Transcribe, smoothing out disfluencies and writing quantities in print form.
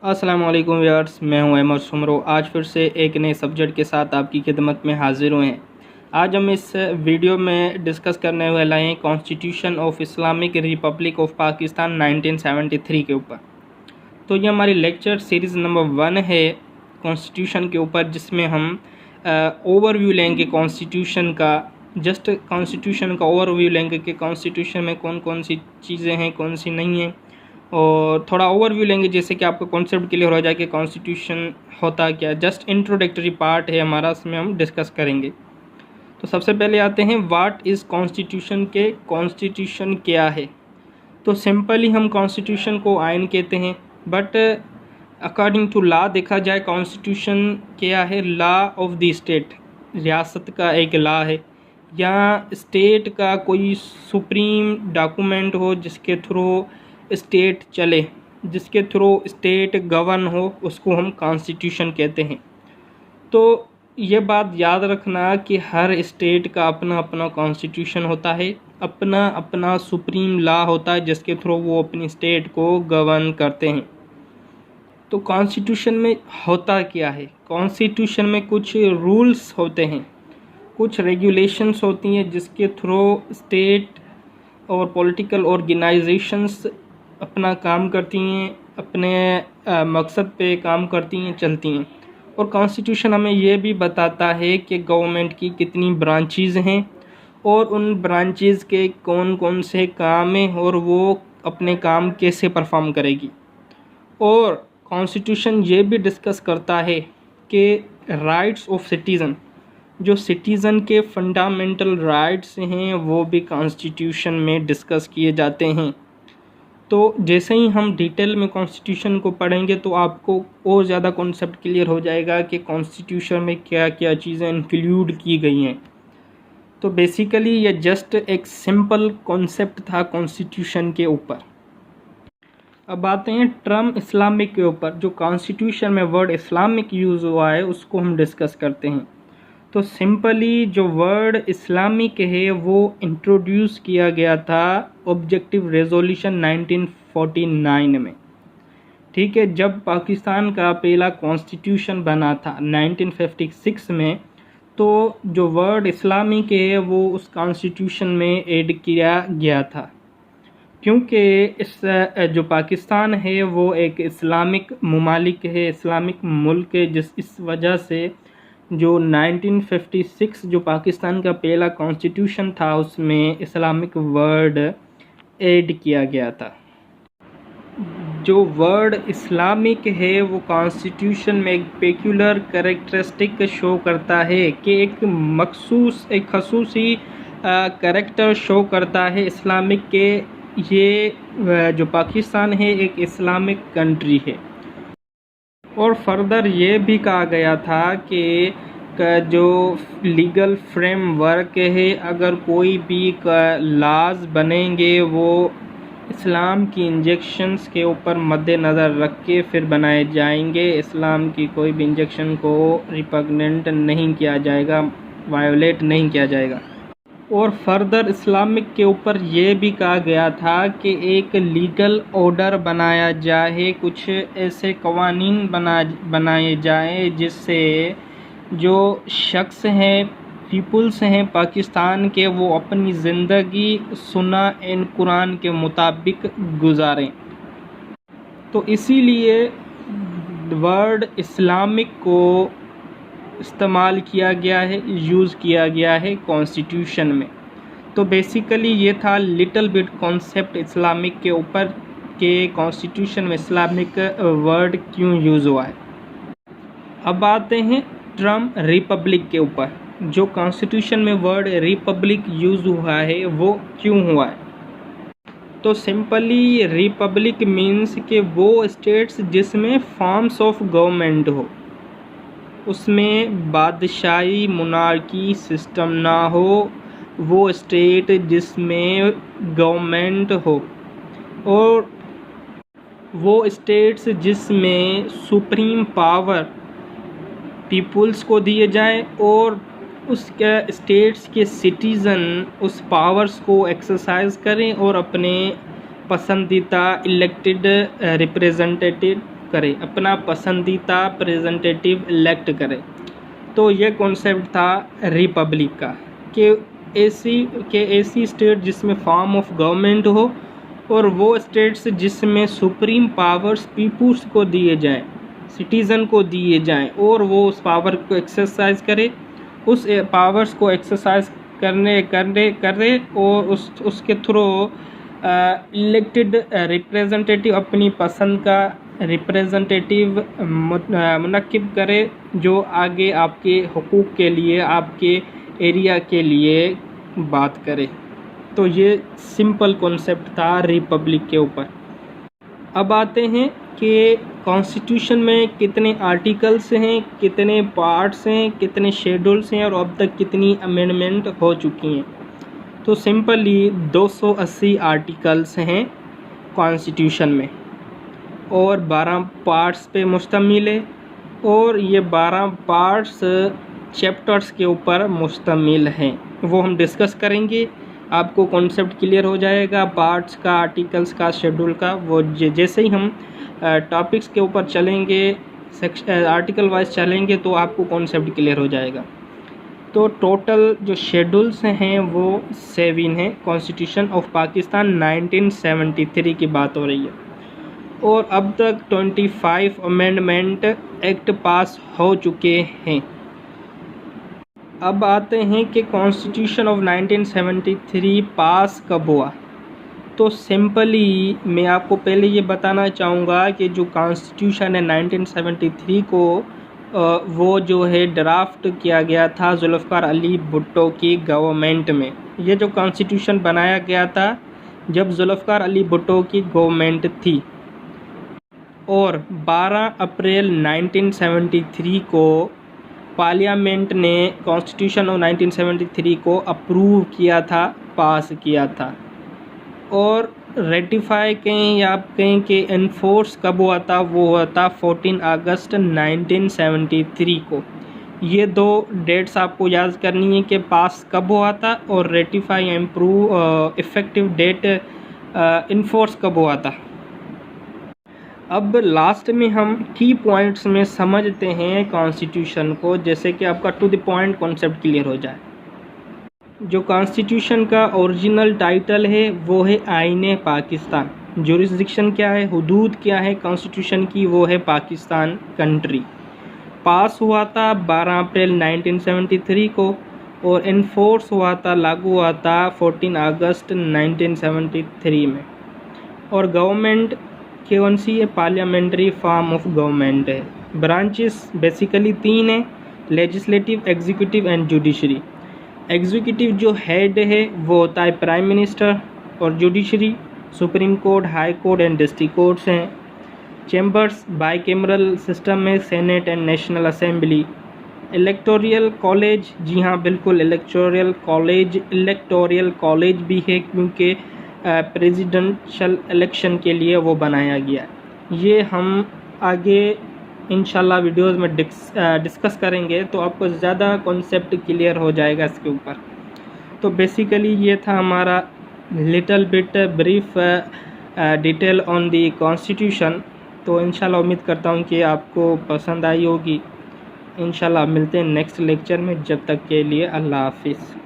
अस्सलाम वालेकुम व्यूअर्स, मैं हूं अहमद सुमरो। आज फिर से एक नए सब्जेक्ट के साथ आपकी खिदमत में हाजिर हुए हैं। आज हम इस वीडियो में डिस्कस करने वाले हैं constitution of Islamic Republic of Pakistan 1973 के ऊपर। तो ये हमारी लेक्चर सीरीज़ नंबर 1 है कॉन्स्टिट्यूशन के ऊपर, जिसमें हम ओवरव्यू लेंगे कॉन्स्टिट्यूशन का। जस्ट कॉन्स्टिट्यूशन का ओवरव्यू लेंगे कि कॉन्स्टिट्यूशन में कौन कौन सी चीज़ें हैं, कौन सी नहीं हैं, और थोड़ा ओवरव्यू लेंगे जैसे कि आपका कॉन्सेप्ट क्लियर हो जाए कि कॉन्स्टिट्यूशन होता क्या। जस्ट इंट्रोडक्टरी पार्ट है हमारा, इसमें हम डिस्कस करेंगे। तो सबसे पहले आते हैं व्हाट इज़ कॉन्स्टिट्यूशन के कॉन्स्टिट्यूशन क्या है। तो सिंपली हम कॉन्स्टिट्यूशन को आइन कहते हैं, बट अकॉर्डिंग टू लॉ देखा जाए कॉन्स्टिट्यूशन क्या है। लॉ ऑफ द स्टेट, रियासत का एक लॉ है, या स्टेट का कोई सुप्रीम डॉक्यूमेंट हो जिसके थ्रू स्टेट चले, जिसके थ्रू स्टेट गवर्न हो, उसको हम कॉन्स्टिट्यूशन कहते हैं। तो ये बात याद रखना कि हर स्टेट का अपना अपना कॉन्स्टिट्यूशन होता है, अपना अपना सुप्रीम लॉ होता है जिसके थ्रू वो अपनी स्टेट को गवर्न करते हैं। तो कॉन्स्टिट्यूशन में होता क्या है? कॉन्स्टिट्यूशन में कुछ रूल्स होते हैं, कुछ रेगुलेशंस होती हैं जिसके थ्रू स्टेट और पॉलिटिकल ऑर्गेनाइजेशंस अपना काम करती हैं, अपने मकसद पे काम करती हैं, चलती हैं। और कॉन्स्टिट्यूशन हमें ये भी बताता है कि गवर्नमेंट की कितनी ब्रांचेज़ हैं और उन ब्रांचेज़ के कौन कौन से काम हैं और वो अपने काम कैसे परफॉर्म करेगी। और कॉन्स्टिट्यूशन ये भी डिस्कस करता है कि राइट्स ऑफ सिटीज़न, जो सिटीज़न के फंडामेंटल राइट्स हैं, वो भी कॉन्स्टिट्यूशन में डिस्कस किए जाते हैं। तो जैसे ही हम डिटेल में कॉन्स्टिट्यूशन को पढ़ेंगे तो आपको और ज़्यादा कॉन्सेप्ट क्लियर हो जाएगा कि कॉन्स्टिट्यूशन में क्या क्या चीज़ें इंक्लूड की गई हैं। तो बेसिकली ये जस्ट एक सिंपल कॉन्सेप्ट था कॉन्स्टिट्यूशन के ऊपर। अब आते हैं टर्म इस्लामिक के ऊपर। जो कॉन्स्टिट्यूशन में वर्ड इस्लामिक यूज़ हुआ है उसको हम डिस्कस करते हैं। तो सिंपली जो वर्ड इस्लामिक है वो इंट्रोड्यूस किया गया था ऑब्जेक्टिव रेजोल्यूशन 1949 में। ठीक है, जब पाकिस्तान का पहला कॉन्स्टिट्यूशन बना था 1956 में, तो जो वर्ड इस्लामिक है वो उस कॉन्स्टिट्यूशन में ऐड किया गया था, क्योंकि इस जो पाकिस्तान है वो एक इस्लामिक ममालिक है, इस्लामिक मुल्क है, जिस इस वजह से जो 1956 जो पाकिस्तान का पहला कॉन्स्टिट्यूशन था उसमें इस्लामिक वर्ड ऐड किया गया था। जो वर्ड इस्लामिक है वो कॉन्स्टिट्यूशन में एक पेक्यूलर कैरेक्टरिस्टिक शो करता है कि एक खसूसी कैरेक्टर शो करता है इस्लामिक के। ये जो पाकिस्तान है एक इस्लामिक कंट्री है। और फर्दर ये भी कहा गया था कि जो लीगल फ्रेमवर्क है, अगर कोई भी लॉज बनेंगे वो इस्लाम की इंजेक्शंस के ऊपर मद्देनज़र रख के फिर बनाए जाएंगे। इस्लाम की कोई भी इंजेक्शन को रिपग्नेंट नहीं किया जाएगा, वायोलेट नहीं किया जाएगा। और फर्दर इस्लामिक के ऊपर ये भी कहा गया था कि एक लीगल ऑर्डर बनाया जाए, कुछ ऐसे कवानीन बनाए जाए जिससे जो शख्स हैं, पीपल्स हैं पाकिस्तान के, वो अपनी ज़िंदगी सुन्ना एंड कुरान के मुताबिक गुजारें। तो इसीलिए वर्ड इस्लामिक को इस्तेमाल किया गया है, यूज़ किया गया है कॉन्स्टिट्यूशन में। तो बेसिकली ये था लिटिल बिट कॉन्सेप्ट इस्लामिक के ऊपर के कॉन्स्टिट्यूशन में इस्लामिक वर्ड क्यों यूज़ हुआ है। अब आते हैं टर्म रिपब्लिक के ऊपर। जो कॉन्स्टिट्यूशन में वर्ड रिपब्लिक यूज़ हुआ है वो क्यों हुआ है? तो सिंपली रिपब्लिक मीन्स कि वो स्टेट्स जिसमें फॉर्म्स ऑफ गवर्नमेंट हो, उसमें बादशाही मोनार्की सिस्टम ना हो, वो स्टेट जिसमें गवर्नमेंट हो, और वो स्टेट्स जिसमें सुप्रीम पावर पीपल्स को दिए जाए और उसके स्टेट्स के सिटीज़न उस पावर्स को एक्सरसाइज करें और अपने पसंदीदा इलेक्टेड रिप्रेजेंटेटिव करे, अपना पसंदीदा रिप्रेजेंटेटिव इलेक्ट करे। तो ये कॉन्सेप्ट था रिपब्लिक का कि ऐसी स्टेट जिसमें फॉर्म ऑफ गवर्नमेंट हो और वो स्टेट्स जिसमें सुप्रीम पावर्स पीपुल्स को दिए जाएं, सिटीज़न को दिए जाएं और वो उस पावर को एक्सरसाइज करे, उस पावर्स को एक्सरसाइज करे और उसके थ्रू इलेक्टेड रिप्रेजेंटेटिव अपनी पसंद का रिप्रेजेंटेटिव मुनक्किब करे जो आगे आपके हुकूक के लिए, आपके एरिया के लिए बात करे। तो ये सिंपल कॉन्सेप्ट था रिपब्लिक के ऊपर। अब आते हैं कि कॉन्स्टिट्यूशन में कितने आर्टिकल्स हैं, कितने पार्ट्स हैं, कितने शेड्यूल्स हैं और अब तक कितनी अमेंडमेंट हो चुकी हैं। तो सिंपली 280 आर्टिकल्स हैं कॉन्स्टिट्यूशन में और 12 पार्ट्स पे मुश्तमिल है और ये 12 पार्ट्स चैप्टर्स के ऊपर मुश्तमिल हैं। वो हम डिस्कस करेंगे, आपको कॉन्सेप्ट क्लियर हो जाएगा पार्ट्स का, आर्टिकल्स का, शेड्यूल का। वो जैसे ही हम टॉपिक्स के ऊपर चलेंगे, आर्टिकल वाइज चलेंगे तो आपको कॉन्सेप्ट क्लियर हो जाएगा। तो टोटल जो शेड्यूल्स हैं वो 7 हैं। कॉन्स्टिट्यूशन ऑफ पाकिस्तान 1973 की बात हो रही है और अब तक 25 अमेंडमेंट एक्ट पास हो चुके हैं। अब आते हैं कि कॉन्स्टिट्यूशन ऑफ 1973 पास कब हुआ। तो सिंपली मैं आपको पहले ये बताना चाहूँगा कि जो कॉन्स्टिट्यूशन है 1973 को वो जो है ड्राफ्ट किया गया था जुल्फ़िकार अली भुट्टो की गवर्नमेंट में। ये जो कॉन्स्टिट्यूशन बनाया गया था जब जुल्फ़िकार अली भुट्टो की गवर्नमेंट थी और 12 अप्रैल 1973 को पार्लियामेंट ने कॉन्स्टिट्यूशन ऑफ 1973 को अप्रूव किया था, पास किया था। और रेटिफाई कहें या आप कहें कि इन्फोर्स कब हुआ था, वो हुआ था 14 अगस्त 1973 को। ये 2 डेट्स आपको याद करनी है कि पास कब हुआ था और ratify improve effective date enforce कब हुआ था। अब लास्ट में हम की पॉइंट्स में समझते हैं कॉन्स्टिट्यूशन को, जैसे कि आपका to the point concept clear हो जाए। जो कॉन्स्टिट्यूशन का ओरिजिनल टाइटल है वो है आईने पाकिस्तान। जुरिस्डिक्शन क्या है, हुदूद क्या है कॉन्स्टिट्यूशन की, वो है पाकिस्तान कंट्री। पास हुआ था 12 अप्रैल 1973 को और इन्फोर्स हुआ था, लागू हुआ था 14 अगस्त 1973 में। और गवर्नमेंट कौन सी है, पार्लियामेंट्री फॉर्म ऑफ गवर्नमेंट है। ब्रांचेस बेसिकली 3 है, legislative, executive and judiciary. Executive जो हेड है वो होता है प्राइम मिनिस्टर और judiciary supreme court, high court and district courts हैं। चैम्बर्स बाइकैमरल सिस्टम में senate and national assembly. Electoral college, जी हाँ बिल्कुल इलेक्टोरियल कॉलेज भी है क्योंकि प्रेसिडेंशियल इलेक्शन के लिए वो बनाया गया। ये हम आगे इंशाल्लाह वीडियोस में डिस्कस करेंगे तो आपको ज़्यादा कॉन्सेप्ट क्लियर हो जाएगा इसके ऊपर। तो बेसिकली ये था हमारा little bit brief detail on the constitution. तो इंशाल्लाह उम्मीद करता हूँ कि आपको पसंद आई होगी। इंशाल्लाह मिलते हैं नेक्स्ट लेक्चर में, जब तक के लिए अल्लाह हाफिज़।